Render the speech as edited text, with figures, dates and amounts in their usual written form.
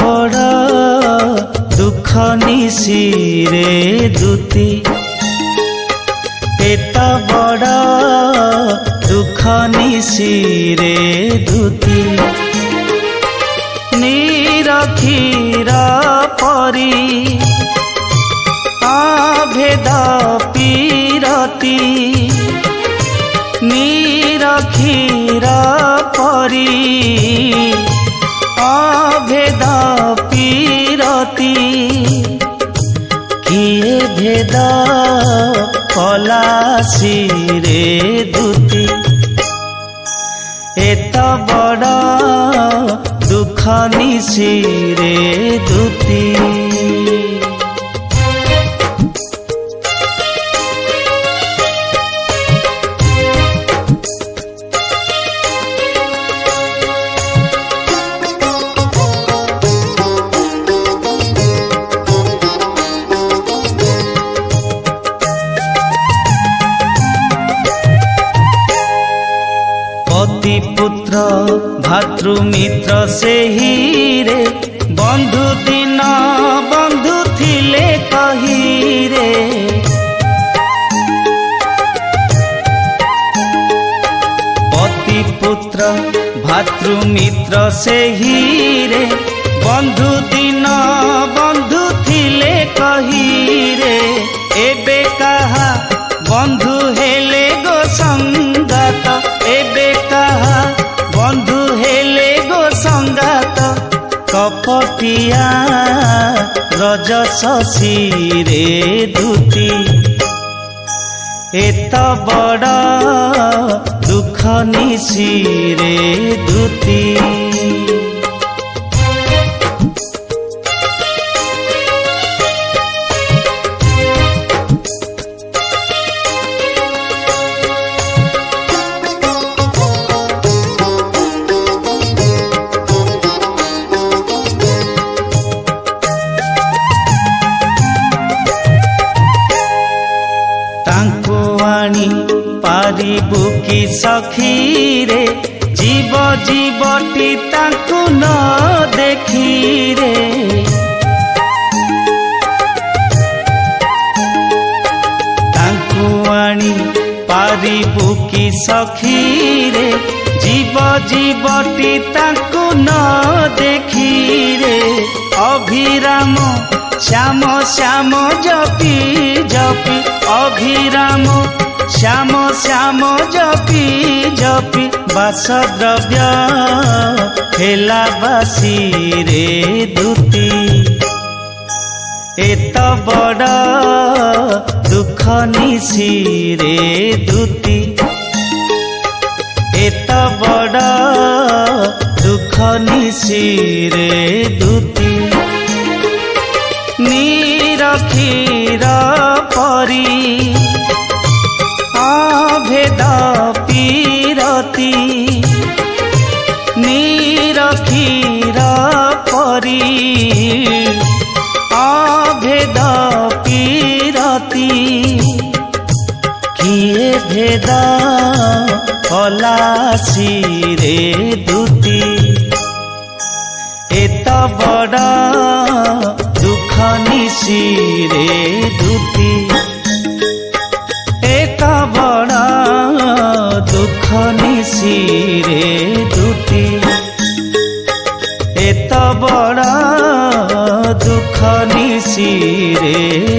बड़ दुख निशी रे दुती एत बड़ दुख निशी रे दुती निरखीर परी अभेद पीरती निरखीर परी अभेद पीरती किए भेद पलासी रे दुती एत बड़ दुख निशी रे दुती पति पुत्र भातृमित्र से रे बंधु दिन बंधु थिले कही रे पति पुत्र भातृमित्र से रे बंधु दिन बंधु थिले कही रे एबे कहा बंधु हेले गो संगात एबे कहा बंधु हेले गो संगात कपटिया रजशशी रे दुती एत बड़ दुख निशी रे दुती पारिबु की सखी रे जीव जीवटी ताकु न देखी रे ताकु आनी पारिबु की सखी रे जीव जीवटी ताकु न देखी रे अभिराम श्याम श्याम जपी जपी अभिराम श्याम श्याम जपी जपी वासद्रव्य हेला बासी रे दुती एत बड़ दुख निशी रे दुती एत बड़ दुख निशी रे दुती निरखीर परी अभेद पीरती निरखीर परी अभेद पीरती किए भेद पलासी रे दुती एत बड़ दुख निशी रे दुती एत बड़ दुख निशी रे दुती एत बड़ दुख निशी रे